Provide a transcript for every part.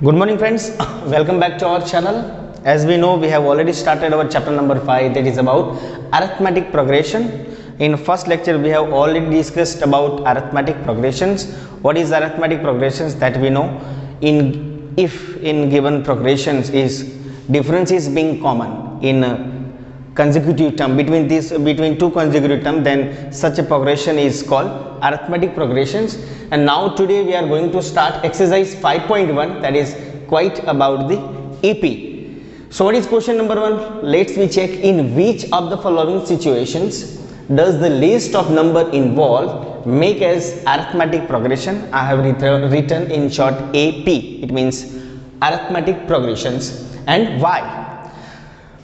Good morning friends, welcome back to our channel. As we know, we have already started our chapter number 5, that is about arithmetic progression. In first lecture we have already discussed about arithmetic progressions. What is arithmetic progressions, that we know. If in given progressions is difference is being common in consecutive term between two consecutive term, then such a progression is called arithmetic progressions. And now today we are going to start exercise 5.1, that is quite about the AP. So what is question number 1? Let's we check, in which of the following situations does the list of number involved make as arithmetic progression? I have written in short AP, it means arithmetic progressions, and why?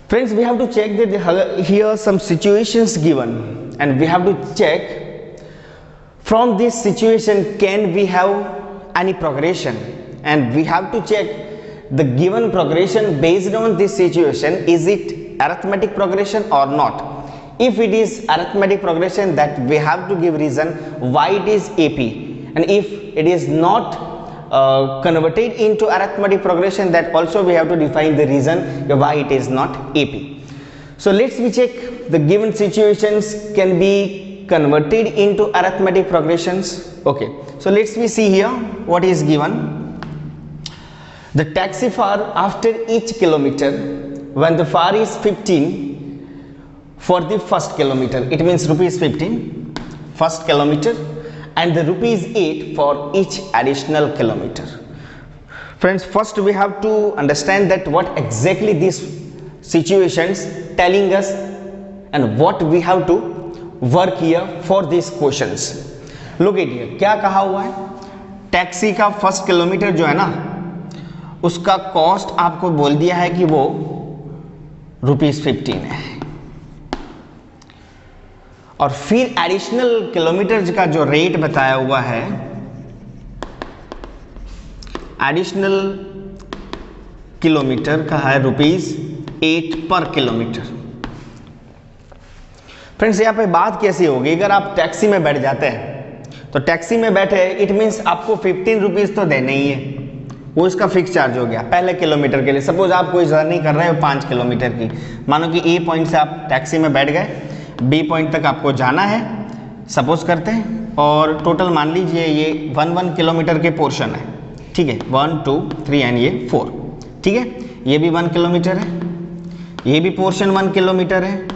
Friends, we have to check that here some situations given, and we have to check from this situation can we have any progression, and we have to check the given progression based on this situation, is it arithmetic progression or not. If it is arithmetic progression, that we have to give reason why it is AP, and if it is not converted into arithmetic progression, that also we have to define the reason why it is not AP. So let's we check the given situations can be converted into arithmetic progressions. Okay, so let's we see here what is given. The taxi fare after each kilometer, when the fare is 15 for the first kilometer, it means rupees 15 first kilometer, and the rupees 8 for each additional kilometer. Friends, first we have to understand that what exactly these situations telling us and what we have to work here for these questions. Look at here, क्या कहा हुआ है, taxi का first kilometre जो है ना, उसका cost आपको बोल दिया है कि वो ₹15 है, और फिर एडिशनल किलोमीटर का जो रेट बताया हुआ है, एडिशनल किलोमीटर का है ₹8 पर किलोमीटर. फ्रेंड्स, यहाँ पे बात कैसी होगी, अगर आप टैक्सी में बैठ जाते हैं तो टैक्सी में बैठे, इट मीन्स आपको 15 रुपीज़ तो देने ही है, वो इसका फिक्स चार्ज हो गया पहले किलोमीटर के लिए. सपोज आप कोई जर्नी कर रहे हो 5 किलोमीटर की, मानो कि ए पॉइंट से आप टैक्सी में बैठ गए, बी पॉइंट तक आपको जाना है सपोज करते हैं, और टोटल मान लीजिए ये 1 किलोमीटर के पोर्शन है, ठीक है, 1 2 3 एंड ये 4, ठीक है, ये भी 1 किलोमीटर है, ये भी पोर्शन 1 किलोमीटर है,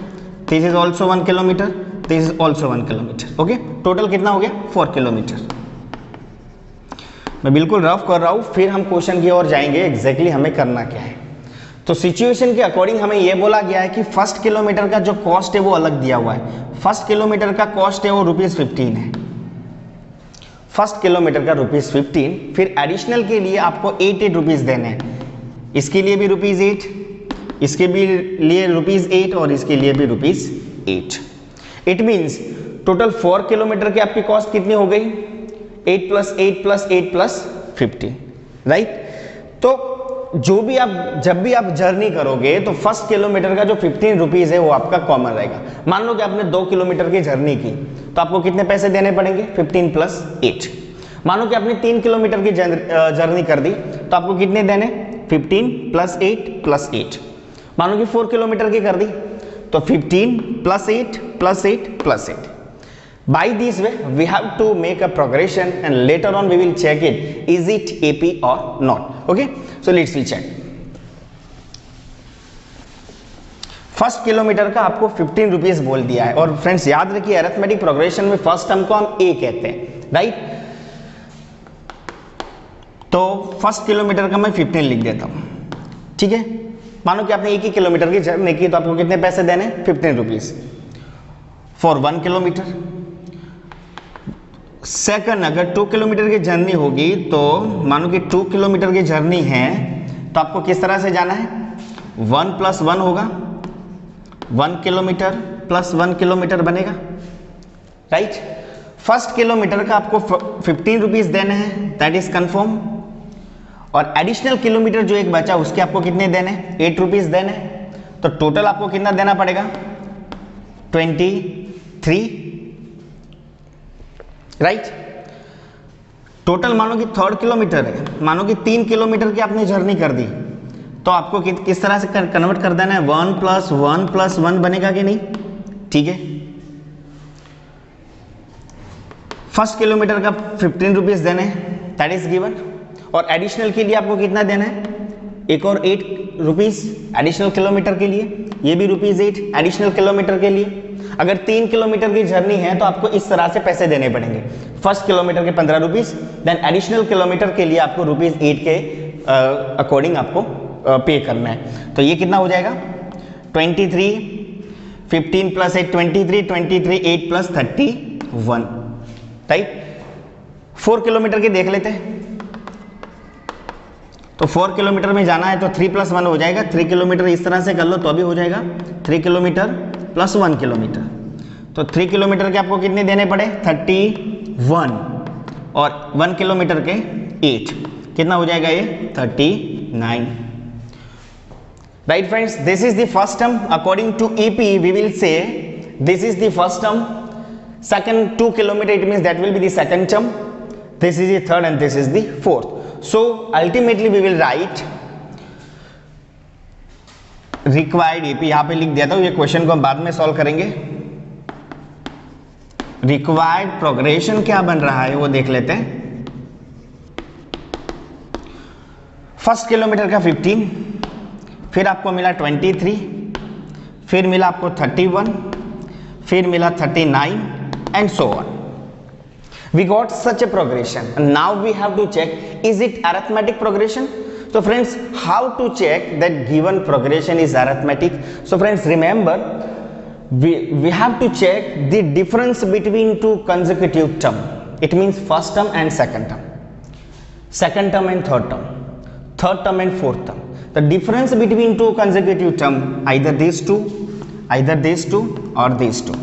this is also 1 kilometre, this is also 1 kilometre. Okay, total कितना हो गया, 4 किलोमीटर. मैं बिल्कुल रफ कर रहा हूँ, फिर हम क्वेश्चन की ओर जाएंगे एग्जैक्टली हमें करना क्या है. तो सिचुएशन के अकॉर्डिंग हमें यह बोला गया है कि फर्स्ट किलोमीटर का जो कॉस्ट है वो अलग दिया हुआ है. फर्स्ट किलोमीटर का कॉस्ट है वो ₹15 है, फर्स्ट किलोमीटर का ₹15. फिर एडिशनल के लिए आपको 8 रुपीज़ देने हैं, इसके लिए भी ₹8, इसके भी लिए ₹8 और इसके लिए भी ₹8. इट मीन्स टोटल 4 किलोमीटर की आपकी कॉस्ट कितनी हो गई, 8 + 8 + 8 + 15, राइट. तो जो भी आप जब भी आप जर्नी करोगे तो फर्स्ट किलोमीटर का जो 15 रुपीज़ है वो आपका कॉमन रहेगा. मान लो कि आपने 2 किलोमीटर की जर्नी की तो आपको कितने पैसे देने पड़ेंगे, 15 + 8. मानो कि आपने 3 किलोमीटर की जर्नी कर दी तो आपको कितने देने, 15 + 8 + 8. मानो कि 4 किलोमीटर की कर दी तो 15 + 8 + 8 + 8. By this way we have to make a progression, and later on we will check it, is it AP or not. Okay, so let's we check. First kilometre का आपको 15 रुपीज़ बोल दिया है, और फ्रेंड्स याद रखिए अरिथमेटिक प्रोग्रेशन में first term को हम A कहते हैं, राइट. तो फर्स्ट किलोमीटर का मैं 15 लिख देता हूँ, ठीक है. मानो कि आपने 1 ही किलोमीटर की जर्नी की तो आपको कितने पैसे देने, 15 रुपीज़ फॉर 1 किलोमीटर. सेकंड, अगर 2 किलोमीटर की जर्नी होगी तो मानो कि 2 किलोमीटर की जर्नी है तो आपको किस तरह से जाना है, 1 + 1 होगा, 1 किलोमीटर + 1 किलोमीटर बनेगा, राइट. फर्स्ट किलोमीटर का आपको 15 रुपीज़ देने हैं, दैट इज कंफर्म, और एडिशनल किलोमीटर जो एक बचा उसके आपको कितने देने, 8 रुपीज़ देने. तो टोटल आपको कितना देना पड़ेगा, 23, राइट. टोटल मानो कि 3 किलोमीटर है, मानो कि 3 किलोमीटर की आपने जर्नी कर दी, तो आपको किस तरह से कन्वर्ट कर देना है, 1 + 1 + 1 बनेगा कि नहीं, ठीक है। फर्स्ट किलोमीटर का 15 रुपीज देने हैं, दैट इज गिवन, और एडिशनल के लिए आपको कितना देना है, एक और 8 रुपीज एडिशनल किलोमीटर के लिए, ये भी ₹8 एडिशनल किलोमीटर के लिए। अगर 3 किलोमीटर की जर्नी है तो आपको इस तरह से पैसे देने पड़ेंगे, फर्स्ट किलोमीटर के 15 रुपीज, देन एडिशनल किलोमीटर के लिए आपको ₹8 के अकॉर्डिंग आपको पे करना है। तो ये कितना हो जाएगा, 23, 15 + 8 23, 23 8 + 31, राइट। 4 किलोमीटर की देख लेते हैं, तो 4 किलोमीटर में जाना है तो 3 + 1 हो जाएगा, 3 किलोमीटर इस तरह से कर लो तो अभी हो जाएगा 3 किलोमीटर + 1 किलोमीटर, तो 3 किलोमीटर के आपको कितने देने पड़े, 31, और 1 किलोमीटर के 8, कितना हो जाएगा ये, 39, right friends. This is the first term, according to AP we will say this is the first term, second 2 kilometer it means that will be the second term, this is the third and this is the fourth. So ultimately we will write required AP, यहाँ पे लिख दिया था, ये question को हम बाद में सॉल्व करेंगे। रिक्वायर्ड प्रोग्रेशन क्या बन रहा है वो देख लेते हैं। फर्स्ट किलोमीटर का 15, फिर आपको मिला 23, फिर मिला आपको 31, फिर मिला 39 and so on. We got such a progression and now we have to check, is it arithmetic progression? So friends, how to check that given progression is arithmetic? So friends, remember we have to check the difference between two consecutive term. It means first term and second term, second term and third term, third term and fourth term. The difference between two consecutive term, either these two or these two.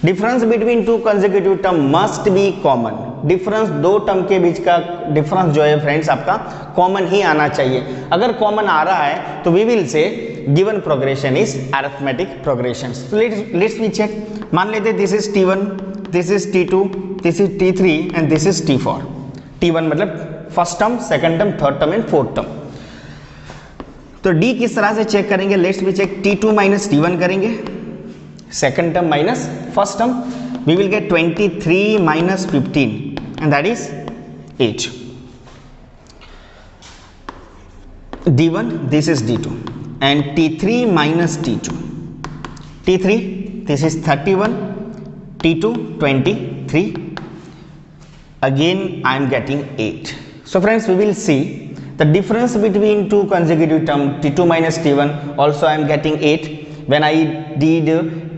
Difference between two consecutive term must be common, difference दो term के बीच का difference जो है friends आपका common ही आना चाहिए। अगर common आ रहा है तो we will say given progression is arithmetic progression. Let's we check, मान लेते this is T1, this is T2, this is T3 and this is T4। T1 मतलब first term, second term, third term and fourth term. तो D किस तरह से check करेंगे, let's we check, T2 - T1 करेंगे, second term minus first term, we will get 23 - 15 and that is 8. D1, this is D2 and T3 - T2. T3, this is 31, T2 23, again I am getting 8. So friends, we will see the difference between two consecutive term, T2 - T1, also I am getting 8. When I did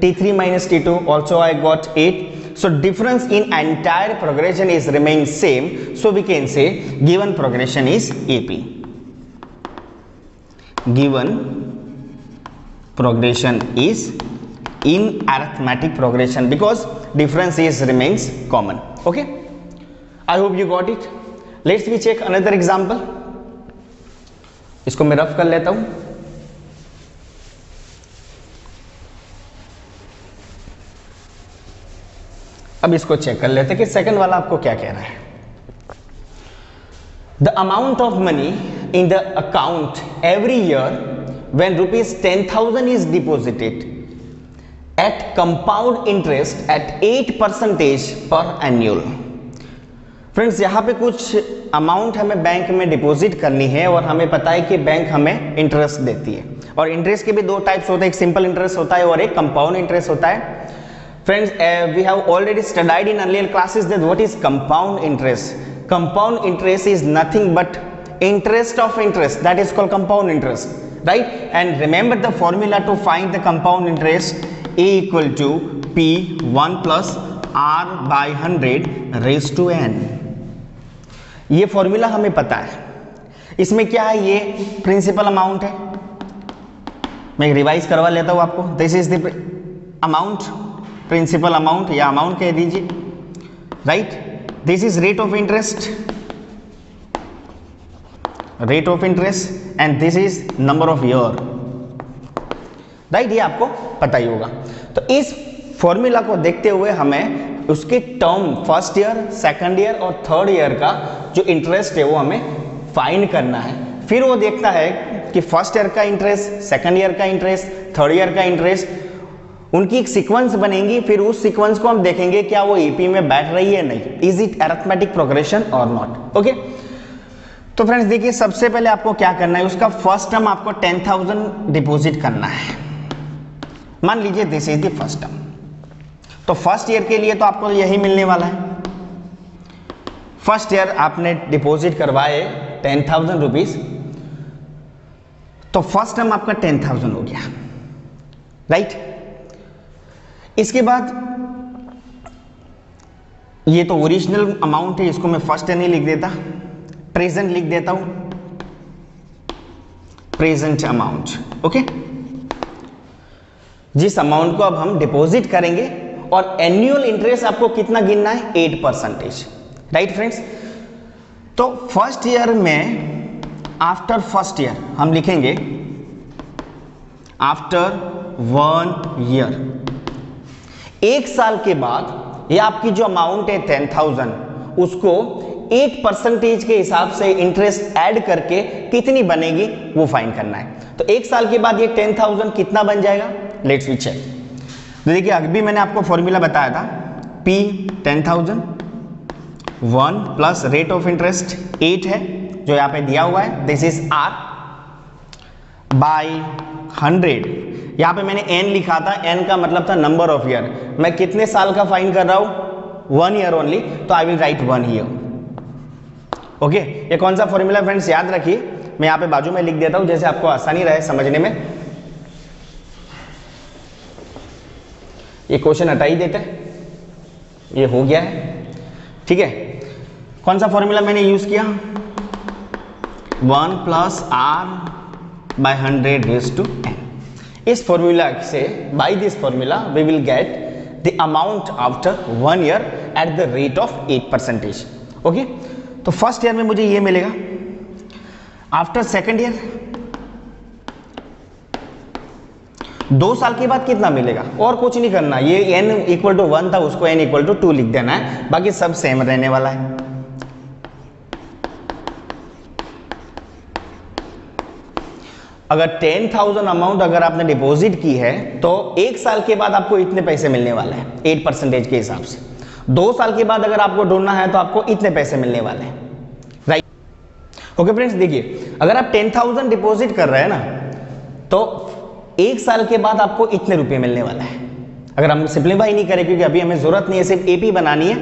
T3 - T2 also I got 8. So difference in entire progression is remains same, so we can say given progression is AP. Given progression is in arithmetic progression because difference is remains common. Okay, I hope you got it. Let's we check another example. इसको मैं rough कर लेता हूं। अब इसको check कर लेते हैं कि सेकंड वाला आपको क्या कह रहा है। The amount of money in the account every year when ₹10,000 is deposited at compound interest at 8% per annual. Friends, यहाँ पे कुछ अमाउंट हमें बैंक में डिपॉजिट करनी है और हमें पता है कि बैंक हमें इंटरेस्ट देती है, और इंटरेस्ट के भी दो टाइप्स होते हैं, एक सिंपल इंटरेस्ट होता है और एक कंपाउंड इंटरेस्ट होता है। Friends, we have already studied in earlier classes that what is compound interest. Compound interest is nothing but interest of interest, that is called compound interest, right? And remember the formula to find the compound interest, A equal to P1 plus R/100 ये formula हमें पता है। इसमें क्या है, ये principal amount है, मैं रिवाइज करवा लेता हूं आपको। This is the amount, principal amount या अमाउंट कह दीजिए, right. This is rate of interest, and this is number of year, right. ये आपको पता ही होगा। तो इस फॉर्मूला को देखते हुए हमें उसके term first year, second year और थर्ड ईयर का जो इंटरेस्ट है वो हमें फाइंड करना है। फिर वो देखता है कि फर्स्ट ईयर का इंटरेस्ट, सेकंड ईयर का इंटरेस्ट, थर्ड ईयर का इंटरेस्ट, उनकी एक सीक्वेंस बनेगी। फिर उस सीक्वेंस को हम देखेंगे क्या वो एपी में बैठ रही है नहीं, इज इट अरिथमेटिक प्रोग्रेशन और नॉट। ओके, तो फ्रेंड्स देखिए, सबसे पहले आपको क्या करना है, उसका फर्स्ट टर्म आपको 10,000 डिपॉजिट करना है। मान लीजिए this is the first term, तो फर्स्ट ईयर के लिए तो आपको यही मिलने वाला है। फर्स्ट ईयर आपने डिपॉजिट करवाए 10,000 रुपीज, तो फर्स्ट टर्म आपका 10,000 हो गया, राइट। इसके बाद ये तो ओरिजिनल अमाउंट है, इसको मैं फर्स्ट ईयर नहीं लिख देता, प्रेजेंट लिख देता हूं, प्रेजेंट अमाउंट। ओके, जिस अमाउंट को अब हम डिपॉजिट करेंगे और एनुअल इंटरेस्ट आपको कितना गिनना है, 8%, राइट फ्रेंड्स। तो फर्स्ट ईयर में आफ्टर फर्स्ट ईयर हम लिखेंगे आफ्टर 1 ईयर, एक साल के बाद ये आपकी जो अमाउंट है 10,000, उसको 8% के हिसाब से इंटरेस्ट ऐड करके कितनी बनेगी वो फाइंड करना है। तो एक साल के बाद ये 10,000 कितना बन जाएगा, लेट्स वी चेक। तो देखिए, अभी मैंने आपको फॉर्मूला बताया था, P 10,000 1 plus rate of interest 8 है जो यहाँ पे दिया हुआ है, दिस इज R बाय 100। यहाँ पे मैंने n लिखा था, n का मतलब था नंबर ऑफ ईयर, मैं कितने साल का फाइंड कर रहा हूँ, 1 ईयर ओनली, तो I will write 1 year. Okay, ये कौन सा फॉर्मूला फ्रेंड्स याद रखिए, मैं यहाँ पे बाजू में लिख देता हूँ जैसे आपको आसानी रहे समझने में। ये क्वेश्चन हटा ही देते हैं, ये हो गया है, ठीक है। कौन सा फॉर्मूला मैंने यूज किया, 1 plus R by 100 raise to n। इस फॉर्मूला से, by this formula we will get the amount after 1 year at the rate of 8%। Okay, तो फर्स्ट ईयर में मुझे ये मिलेगा, आफ्टर सेकंड ईयर 2 साल के बाद कितना मिलेगा, और कुछ नहीं करना, ये n इक्वल टू 1 था, उसको n इक्वल टू 2 लिख देना है, बाकी सब सेम रहने वाला है। अगर 10,000 अमाउंट अगर आपने डिपॉजिट की है तो एक साल के बाद आपको इतने पैसे मिलने वाले हैं 8% के हिसाब से। 2 साल के बाद अगर आपको ढूंढना है तो आपको इतने पैसे मिलने वाले हैं, राइट। ओके फ्रेंड्स, देखिए, अगर आप 10,000 डिपॉजिट कर रहे हैं ना, तो एक साल के बाद आपको इतने रुपए मिलने वाला है। अगर हम सिंप्लीफाई नहीं करें, क्योंकि अभी हमें जरूरत नहीं है, सिर्फ एपी बनानी है,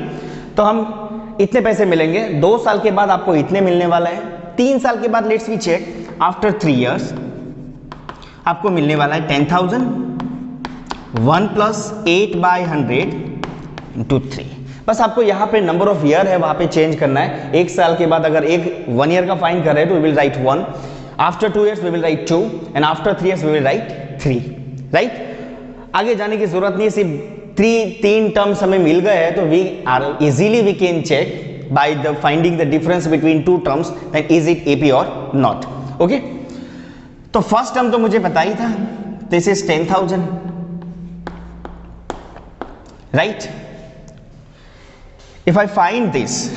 तो हम इतने पैसे मिलेंगे। 2 साल के बाद आपको इतने मिलने वाला है। 3 साल के बाद let's we check, after 3 years आपको मिलने वाला है 10,000, 1 प्लस 8 बाय 100 इंटू 3। बस आपको यहाँ पे नंबर ऑफ ईयर है वहाँ पे चेंज करना है। एक साल के बाद अगर 1 ईयर का फाइंड कर रहे हैं तो we will write 1, after 2 years we will write 2 and after 3 years we will write 3, right. आगे जाने की जरूरत नहीं, सिर्फ 3 टर्म्स हमें मिल गए हैं, तो we are easily we can check by the finding the difference between 2 terms that is it AP और नॉट। ओके, तो फर्स्ट टर्म तो मुझे पता ही था, this is 10,000, right. If I find this,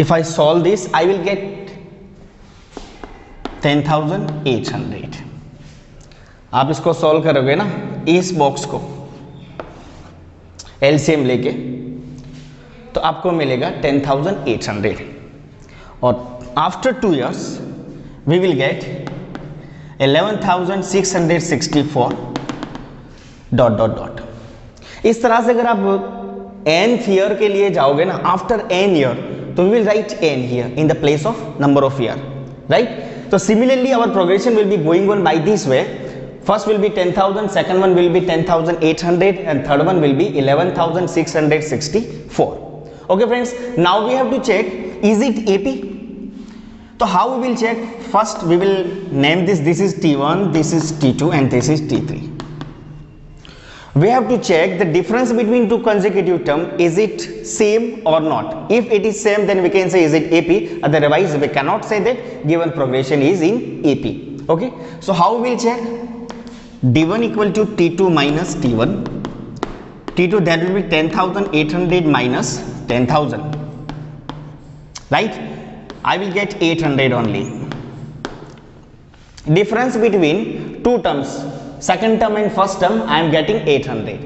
if I solve this, I will get 10,800। आप इसको solve करोगे ना, इस बॉक्स को एलसीएम लेके, तो आपको मिलेगा 10,800 और after 2 years we will get 11,664 dot dot dot. इस तरह से अगर आप nth ईयर के लिए जाओगे ना, आफ्टर n ईयर, तो we will write n here in the place of number of year, right? So similarly our progression will be going on by this way. First will be 10,000, second one will be 10,800 and third one will be 11,664. Okay friends, now we have to check, is it AP? So how we will check? First we will name this is T1, this is T2 and this is T3. We have to check the difference between 2 consecutive terms, is it same or not. If it is same, then we can say is it AP, otherwise we cannot say that given progression is in AP. Okay, so how we will check? D1 equal to T2 minus T1 T2, that will be 10,800 minus 10,000, right? I will get 800 only. Difference between two terms, second term and first term, I am getting 800.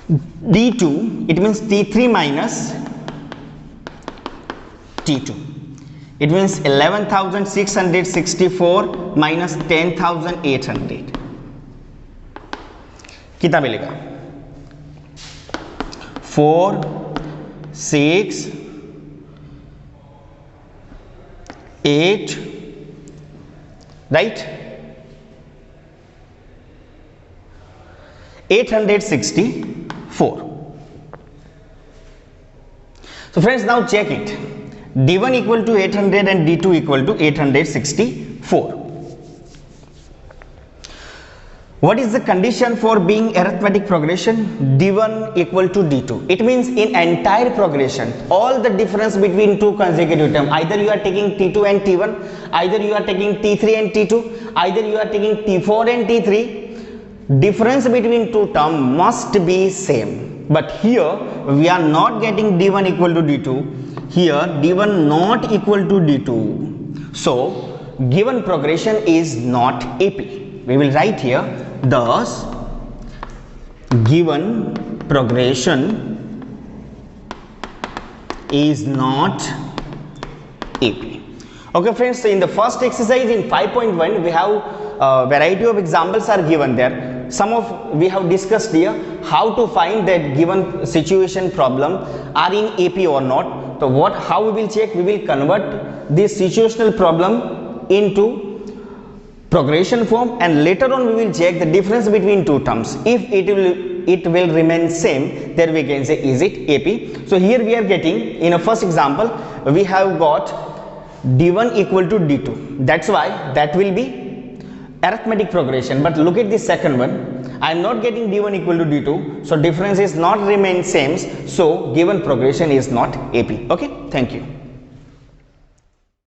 D2, it means T3 minus T2. It means 11,664 minus 10,800. कितना मिलेगा? 4, 6, 8, right? 864. So friends, now check it. D1 equal to 800 and D2 equal to 864. What is the condition for being arithmetic progression? D1 equal to D2. It means in entire progression, all the difference between two consecutive terms, either you are taking T2 and T1, either you are taking T3 and T2, either you are taking T4 and T3, difference between two terms must be same. But here we are not getting D1 equal to D2. Here D1 not equal to D2. So given progression is not AP. We will write here, thus given progression is not AP. Okay friends, so in the first exercise in 5.1 we have variety of examples are given there. Some of we have discussed here how to find that given situation problem are in AP or not. So how we will check? We will convert this situational problem into progression form, and later on we will check the difference between two terms. If it will remain same, then we can say is it AP. So here we are getting, in a first example we have got D1 equal to D2. That's why that will be arithmetic progression. But look at the second one, I am not getting D1 equal to D2, so difference is not remain same, so given progression is not AP. Okay, thank you.